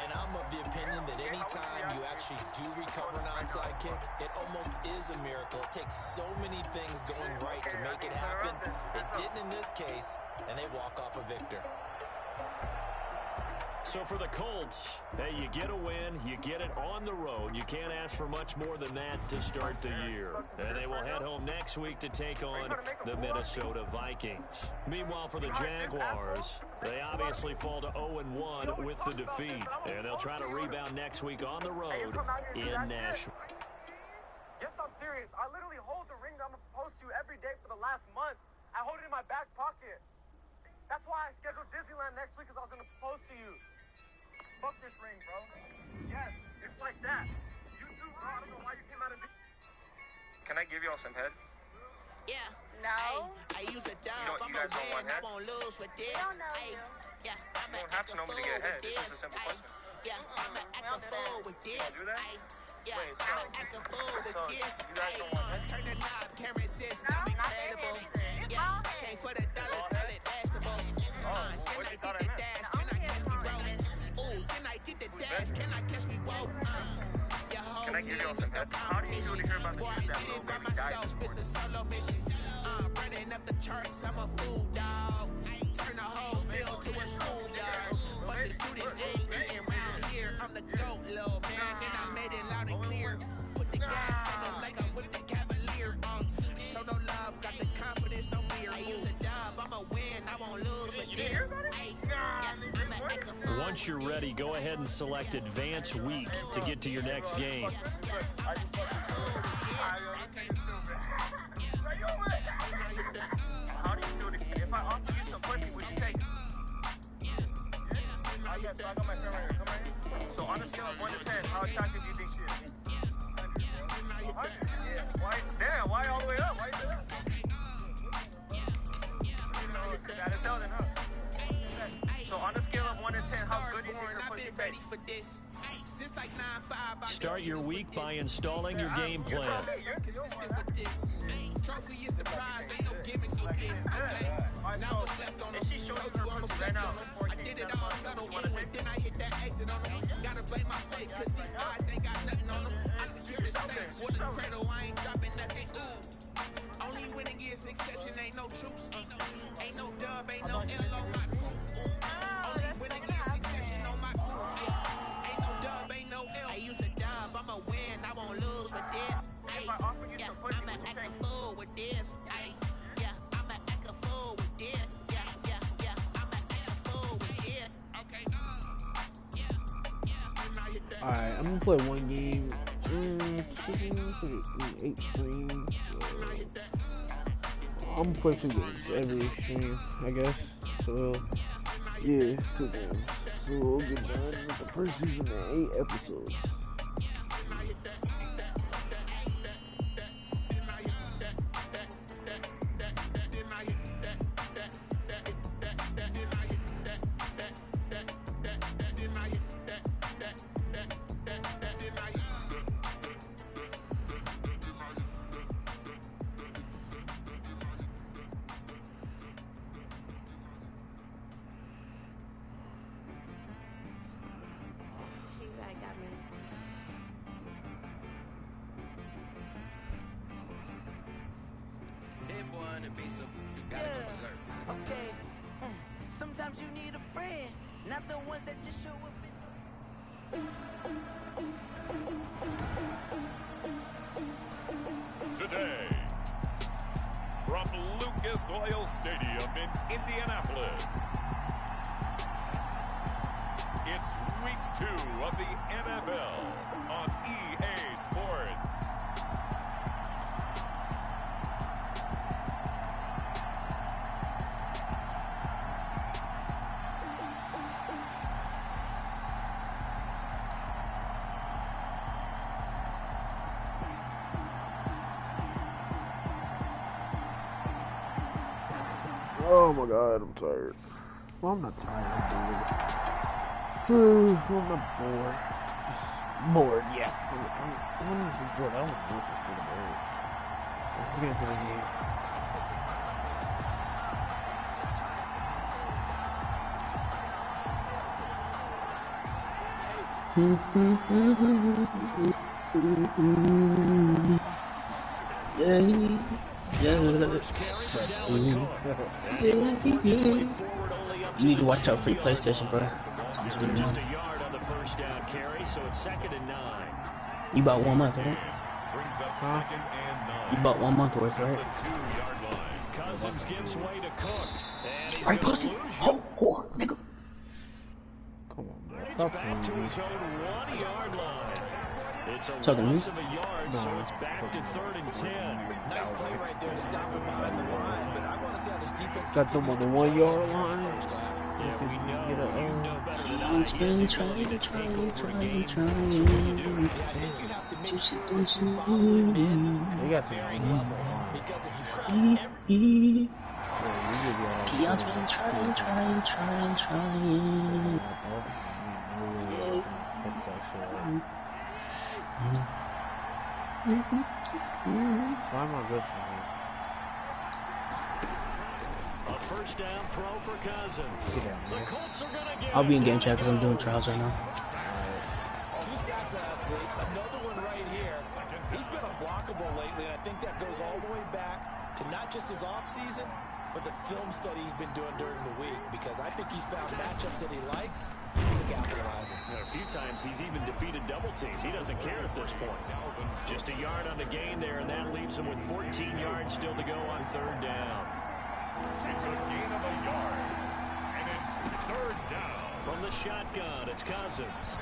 Speaker 9: And I'm of the opinion that any time you actually do recover an onside kick, it almost is a miracle. It takes so many things going right to make it happen. It didn't in this case, and they walk off a victor.
Speaker 14: So for the Colts, hey, you get a win, you get it on the road. You can't ask for much more than that to start the year. And they will head home next week to take on the Minnesota Vikings. Meanwhile, for the Jaguars, they obviously fall to 0-1 with the defeat. And they'll try to rebound next week on the road in Nashville.
Speaker 6: Yes, I'm serious. I literally hold the ring that I'm supposed to every day for the last month. I hold it in my back pocket. That's why I scheduled Disneyland next week, because I was going to propose to you. Fuck this ring, bro. Yes, it's like that. You too, bro. I don't know why you came out of...
Speaker 8: Can I give y'all some head?
Speaker 15: Yeah.
Speaker 7: No.
Speaker 15: I use a dub.
Speaker 8: You guys don't want head?
Speaker 15: I won't lose with this. Yeah, I'm
Speaker 8: You don't have to know me to get head. It's just a simple question.
Speaker 15: Yeah, I'm act a fool with this.
Speaker 8: Do that?
Speaker 15: Yeah,
Speaker 8: Wait,
Speaker 15: I'm act a fool with this.
Speaker 8: You guys don't want head?
Speaker 15: Turn the knob, camera says I'm incredible. Yeah, came for the dollars, call it vegetable.
Speaker 8: What you thought I meant?
Speaker 15: Can I catch me roll?
Speaker 8: Can I give y'all some head? How do you feel to hear about the shit that little baby died this morning?
Speaker 15: Running up the charts, I'm a fool, dog. Turn the whole field to a schoolyard. But the students ain't eating around here. I'm the GOAT, little man, and I made it loud and clear. Put the gas on them like I'm with the Cavalier. Show no love, got the confidence, no fear. I use a dub, I'ma win, I won't lose with this.
Speaker 14: Once you're ready, go ahead and select Advance Week to get to your next game.
Speaker 6: How do you feel if I offer you some pussy, would you take it? I got my friend right here. Come right here. So on a scale of 1 to 10, how attractive do you think she is? 100. Yeah. Why? Damn, why all the way up? Why is it up? That is hell then, huh? So on a scale of 1 to 10, how good do you think her pussy tastes?
Speaker 14: Start your week by installing your game plan.
Speaker 15: Trophy is the prize, ain't no gimmicks with this, okay? Now what's left on them? Told you I'm a flex on them. I did it all subtle, then I hit that exit on them. Gotta blame my fate, cause these odds ain't got nothing on them. I secure the safe, with a cradle, I ain't dropping nothing, Only winning is exception, ain't no truce, ain't no dub, ain't no L on my crew, Only winning is exception on my crew, ain't no dub, ain't no L. I use a dub, I'ma win, I won't lose with this. Yeah, I'ma act a fool with this. Yeah, I'ma act a fool with this. Yeah, I'ma act a fool with this. Okay.
Speaker 1: Alright, I'm gonna play one game. 8 streams. I'm gonna play 2 games every stream, I guess. So, yeah, 2 games. So we'll get done with the first season in 8 episodes.
Speaker 16: Okay. Sometimes you need a friend, not the ones that just show up
Speaker 10: Today, from Lucas Oil Stadium in Indianapolis. It's week 2 of the NFL on EA Sports.
Speaker 1: Oh my god, I'm tired. Well, I'm not tired, I'm bored. I'm not bored. Just bored, yeah. I'm just bored. I don't want to do this for the board. Let's get into the game.
Speaker 5: You need to watch out for your PlayStation, bro.
Speaker 14: Just a yard on the first down carry, so it's 2nd and 9.
Speaker 5: You bought 1 month, right?
Speaker 10: Huh?
Speaker 5: You bought 1 month worth, right?
Speaker 14: Cousins gives way to Cook.
Speaker 5: Right, pussy. Ho, nigga.
Speaker 1: Come on, bro.
Speaker 14: It's back to his own 1-yard line. It's a
Speaker 5: Talking to me?
Speaker 14: loss of a yard, so it's back to 3rd and 10.
Speaker 9: Nice play right there to stop him behind the line, but I want to see how this defense
Speaker 1: Got them on the 1-yard line.
Speaker 14: Yeah, we know. You know better than I.
Speaker 5: He's been trying.
Speaker 9: To sit
Speaker 1: They got the
Speaker 9: because if you crack
Speaker 5: Keon's been trying.
Speaker 1: Why am I good for me?
Speaker 14: A first down throw for Cousins. The Colts are gonna get
Speaker 5: I'll be in game chat because I'm doing trials right now.
Speaker 9: 2 sacks last week, another one right here. He's been unblockable lately, and I think that goes all the way back to not just his offseason, but the film study he's been doing during the week, because I think he's found matchups that he likes. He's capitalizing.
Speaker 14: A few times he's even defeated double teams. He doesn't care at this point. Just a yard on the gain there, and that leaves him with 14 yards still to go on 3rd down.
Speaker 10: It's a gain of a yard, and it's 3rd down.
Speaker 14: From the shotgun, it's Cousins.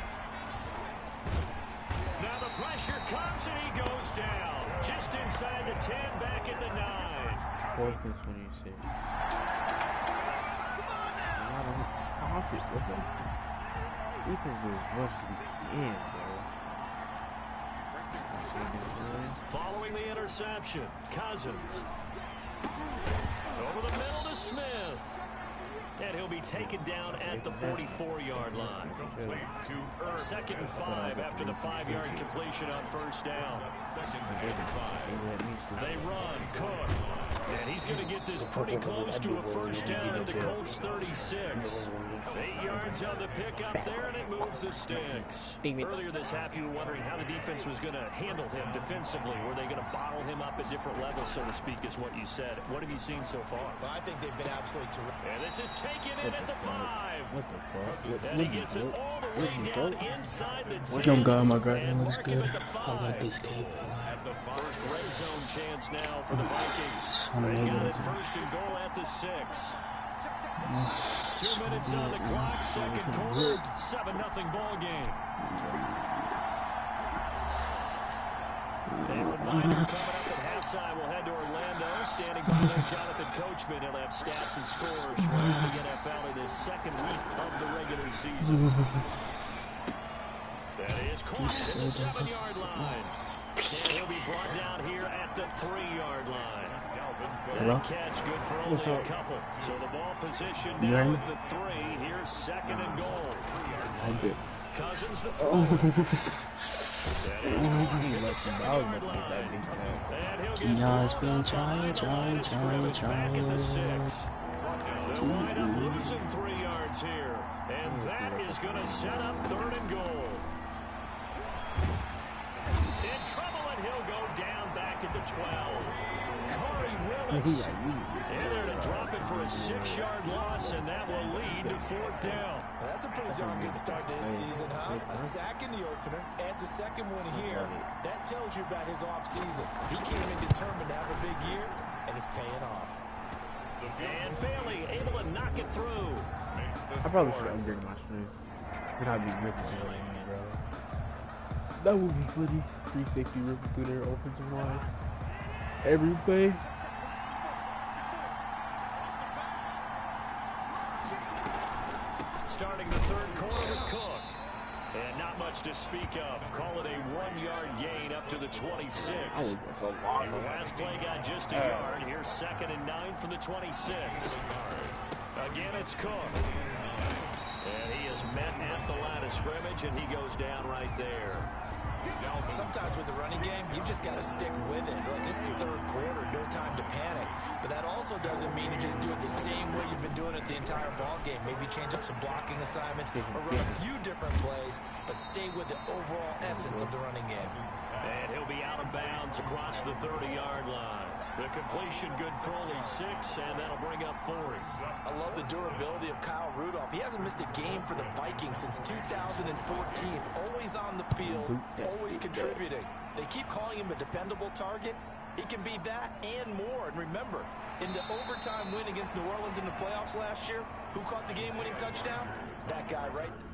Speaker 14: Now the pressure comes, and he goes down. Just inside the 10, back at the 9.
Speaker 1: 4th and 26. How much is this? Defense was rushed to the end, bro.
Speaker 14: Following the interception, Cousins. Over the middle to Smith. And he'll be taken down at the 44-yard line. 2nd and 5 after the 5-yard completion on 1st down. They run, Cook. And he's going to get this pretty close to a first down at the Colts 36. 8 yards on the pickup there, and it moves the sticks. Earlier this half, you were wondering how the defense was going to handle him defensively. Were they going to bottle him up at different levels, so to speak, is what you said. What have you seen so far?
Speaker 9: Well, I think they've been absolutely terrific.
Speaker 14: And this is taken in at the 5. And he gets it all the way down inside the 10.
Speaker 5: Oh god, my guardian looks good. I like this game.
Speaker 14: First red zone chance now for the Vikings. They got it 1st and goal at the 6. 2 minutes on the clock, 2nd quarter, 7-0 ball game. And with Miner coming up at halftime, we'll head to Orlando. Standing by there, Jonathan Coachman. He'll have stats and scores from the NFL in his 2nd week of the regular season. That is caught at the 7-yard line. And he'll be brought down here at the 3-yard line. That catch good for only a couple. So the ball position now with the 3. Here's 2nd and goal. Cousins the throw.
Speaker 5: Keon's been trying.
Speaker 14: They'll wind up losing 3 yards here. And that is going to set up 3rd and goal. In trouble, and he'll go down back at the 12. Willis. And there to drop it for a 6-yard loss, and that will lead to 4th down.
Speaker 9: Well, that's a pretty darn good start to his season, huh? A sack in the opener, adds a 2nd one here. That tells you about his offseason. He came in determined to have a big year, and it's paying off.
Speaker 14: And Bailey able to knock it through.
Speaker 1: I probably should upgrade my stream. Then I'd be ripping through it, bro. That would be pretty. 360 ripping through their offensive line. Every play.
Speaker 14: Starting the third quarter with Cook. And not much to speak of. Call it a 1-yard gain up to the 26. The last play got just a yard. Here's 2nd and 9 from the 26. Again, it's Cook. And he is met at the line of scrimmage, and he goes down right there.
Speaker 9: Sometimes with the running game, you've just got to stick with it. Look, this is the third quarter, no time to panic. But that also doesn't mean you just do it the same way you've been doing it the entire ball game. Maybe change up some blocking assignments or run a few different plays, but stay with the overall essence of the running game.
Speaker 14: And he'll be out of bounds across the 30-yard line. The completion good for only 6, and that'll bring up 4th.
Speaker 9: I love the durability of Kyle Rudolph. He hasn't missed a game for the Vikings since 2014. Always on the field, always contributing. They keep calling him a dependable target. He can be that and more. And remember, in the overtime win against New Orleans in the playoffs last year, who caught the game-winning touchdown? That guy right there.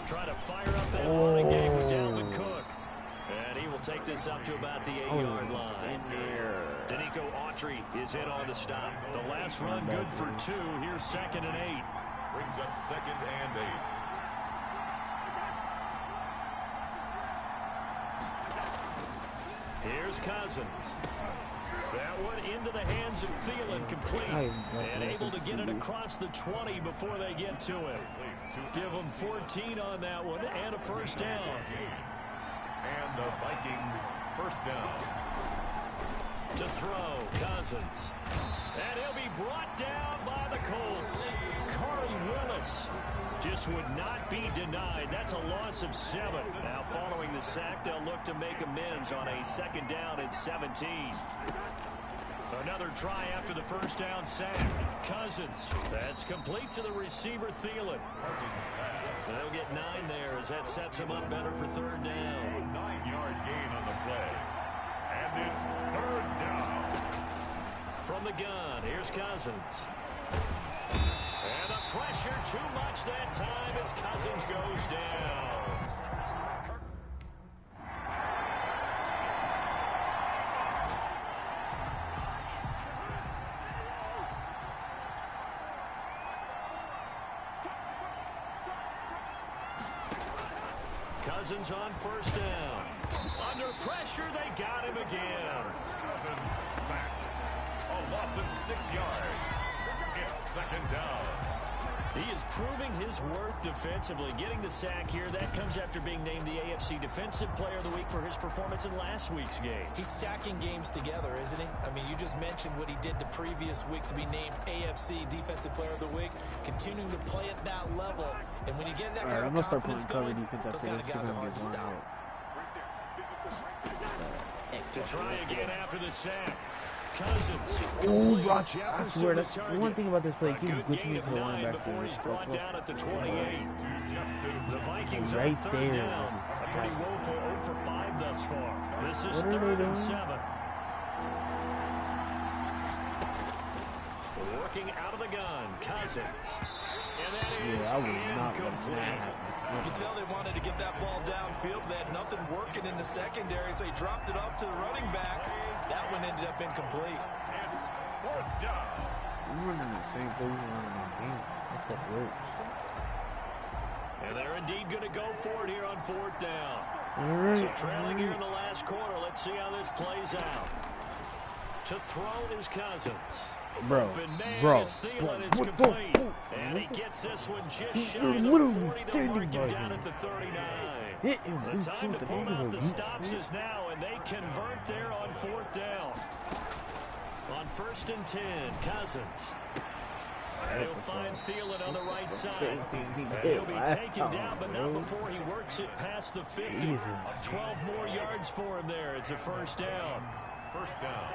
Speaker 14: Try to fire up that running game with Dalvin Cook. And he will take this up to about the 8-yard line. Danico Autry is hit on the stop. The last run good for 2. Here's 2nd and 8.
Speaker 10: Brings up 2nd and
Speaker 14: 8. Here's Cousins. That one into the hands of Thielen, complete, and able to get it across the 20 before they get to it. Give them 14 on that one and a first down.
Speaker 10: And the Vikings first down.
Speaker 14: To throw, Cousins. And he'll be brought down by the Colts. Corey Willis just would not be denied. That's a loss of 7. Now following the sack, they'll look to make amends on a 2nd down and 17. Another try after the first down sack. Cousins. That's complete to the receiver, Thielen. They'll get 9 there as that sets him up better for 3rd down.
Speaker 10: 9-yard gain on the play. And it's 3rd down.
Speaker 14: From the gun, here's Cousins. And the pressure too much that time as Cousins goes down. Cousins on first down. Under pressure, they got him again.
Speaker 10: Cousins sacked. A loss of 6 yards. It's 2nd down.
Speaker 14: He is proving his worth defensively. Getting the sack here, that comes after being named the AFC Defensive Player of the Week for his performance in last week's game.
Speaker 9: He's stacking games together, isn't he? I mean, you just mentioned what he did the previous week to be named AFC Defensive Player of the Week. Continuing to play at that level. And when you get that kind of confidence going, those kind of guys are hard to stop.
Speaker 14: To try again after the sack. Cousins.
Speaker 1: Oh, Brock, I swear, that's the one thing about this play. He keeps glitching me to the linebacker.
Speaker 14: Before he's brought down at the 28. The Vikings
Speaker 1: right
Speaker 14: on 3rd down. A pretty woeful 0 for 5 thus far. This is 3rd and 7. Working out of the gun, Cousins. And that is incomplete.
Speaker 9: You can tell they wanted to get that ball downfield. They had nothing working in the secondary, so he dropped it off to the running back. That one ended up incomplete.
Speaker 10: It's 4th down.
Speaker 1: We're running the same thing we're running on game. That's what works.
Speaker 14: And they're indeed going to go for it here on 4th down.
Speaker 1: All right.
Speaker 14: So trailing here in the last quarter. Let's see how this plays out. To throw is Cousins.
Speaker 1: Bro,
Speaker 14: Thielen is complete. And he gets this one just shy of the 40. They'll mark him down at the 39. The time to pull out the stops is now, and they convert there on 4th down. On 1st and 10, Cousins. And he'll find Thielen on the right side. And he'll be taken down, but not before he works it past the 50. 12 more yards for him there. It's a first down.
Speaker 10: First down.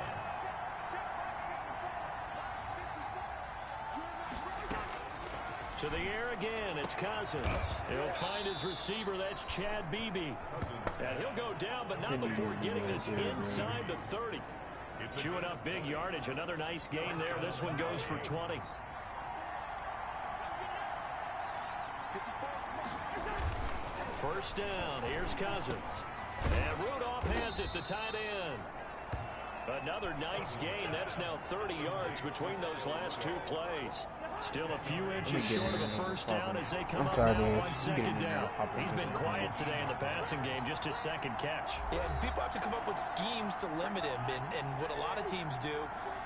Speaker 14: To the air again, it's Cousins. He'll find his receiver, that's Chad Beebe. And he'll go down, but not before getting this inside the 30. Chewing up big yardage, another nice gain there. This one goes for 20. First down, here's Cousins. And Rudolph has it, the tight end. Another nice gain. That's now 30 yards between those last two plays. Still a few inches short of a first down as they come up now on second down. He's been quiet today in the passing game, just his second catch.
Speaker 9: Yeah, and people have to come up with schemes to limit him. And what a lot of teams do,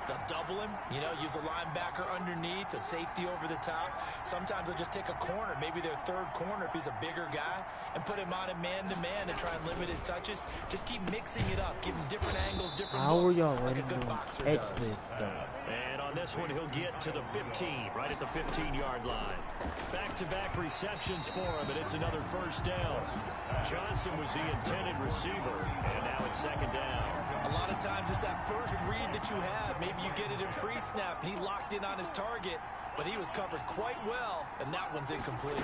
Speaker 9: they'll double him, you know, use a linebacker underneath, a safety over the top. Sometimes they'll just take a corner, maybe their third corner if he's a bigger guy, and put him on a man-to-man to try and limit his touches. Just keep mixing it up, give him different angles, different looks, like a good boxer does.
Speaker 14: And on this one, he'll get to the 15, right at the 15-yard line. Back-to-back receptions for him, and it's another first down. Johnson was the intended receiver, and now it's second down.
Speaker 9: A lot of times it's that first read that you have. Maybe you get it in pre-snap, and he locked in on his target, but he was covered quite well, and that one's incomplete.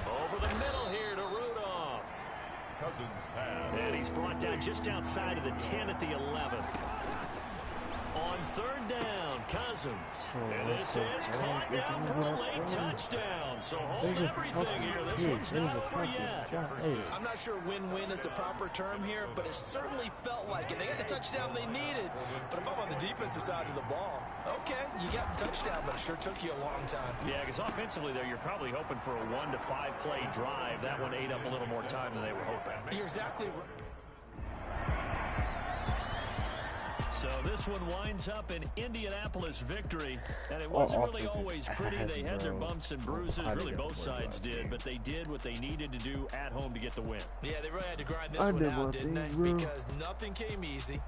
Speaker 14: Over the middle here to Rudolph.
Speaker 10: Cousins pass.
Speaker 14: And he's brought down just outside of the 10 at the 11. On third down, Cousins. And this is caught down for a late touchdown. So hold everything here. This one's not over yet.
Speaker 9: I'm not sure win-win is the proper term here, but it certainly felt like it. They got the touchdown they needed. But if I'm on the defensive side of the ball, okay, you got the touchdown, but it sure took you a long time.
Speaker 14: Yeah, because offensively there, you're probably hoping for a 1 to 5 play drive. That one ate up a little more time than they were hoping.
Speaker 9: You're exactly right.
Speaker 14: So this one winds up an Indianapolis victory, and it wasn't really always pretty. They had their bumps and bruises, really both sides did, but they did what they needed to do at home to get the win.
Speaker 9: Yeah, they really had to grind this one out, didn't they? Because nothing came easy.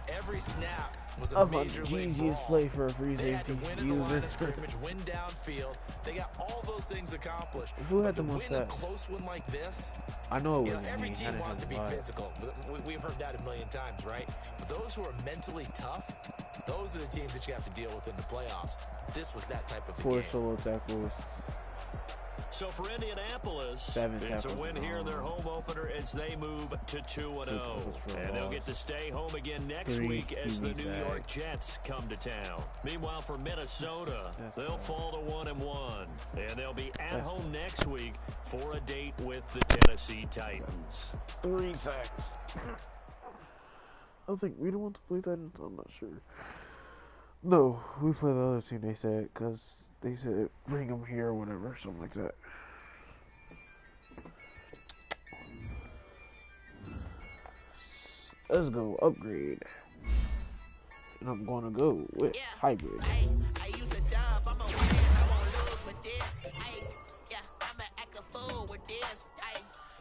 Speaker 9: Every snap was a major league brawl.
Speaker 1: Play for a free
Speaker 9: they had to win in the line of scrimmage, win downfield. They got all those things accomplished.
Speaker 1: Who had the
Speaker 9: but
Speaker 1: most
Speaker 9: to win a close one like this,
Speaker 1: I know it
Speaker 9: you
Speaker 1: was
Speaker 9: know, every
Speaker 1: me.
Speaker 9: team wants to be physical. We've heard that a million times, right? But those who are mentally tough, those are the teams that you have to deal with in the playoffs. This was that type of a game.
Speaker 1: 4 solo tackles.
Speaker 14: So for Indianapolis, it's a win here in their home opener as they move to 2-0. And they'll get to stay home again next week as the New York Jets come to town. Meanwhile, for Minnesota, they'll fall to 1-1. And they'll be at home next week for a date with the Tennessee Titans.
Speaker 1: 3 sacks. I think we don't want to play Titans. I'm not sure. No, we play the other team, they said, because they said bring them here or whatever, something like that. Let's go upgrade. And I'm gonna go with hybrid.
Speaker 15: I use a dub, I'm a win, I won't lose with this. Yeah, I'ma act a fool with this.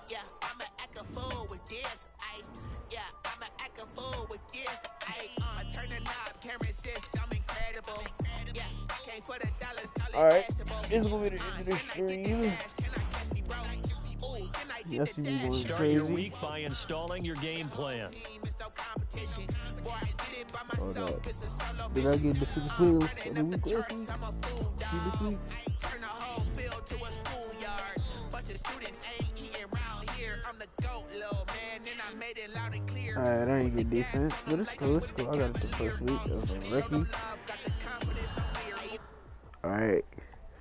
Speaker 15: Yeah, I'ma act a fool with this. Yeah, I'ma act a fool with this. I turn the knob, camera assist, I'm incredible. Yeah, came for the dollars,
Speaker 1: alright, it's gonna be the end of the stream. Yes, you be going
Speaker 14: Start
Speaker 1: crazy.
Speaker 14: your week by installing your game plan.
Speaker 1: Did I get the playlist for the week last week? Alright, I ain't get decent, but it's cool, I got it the first week. It was a rookie. Alright.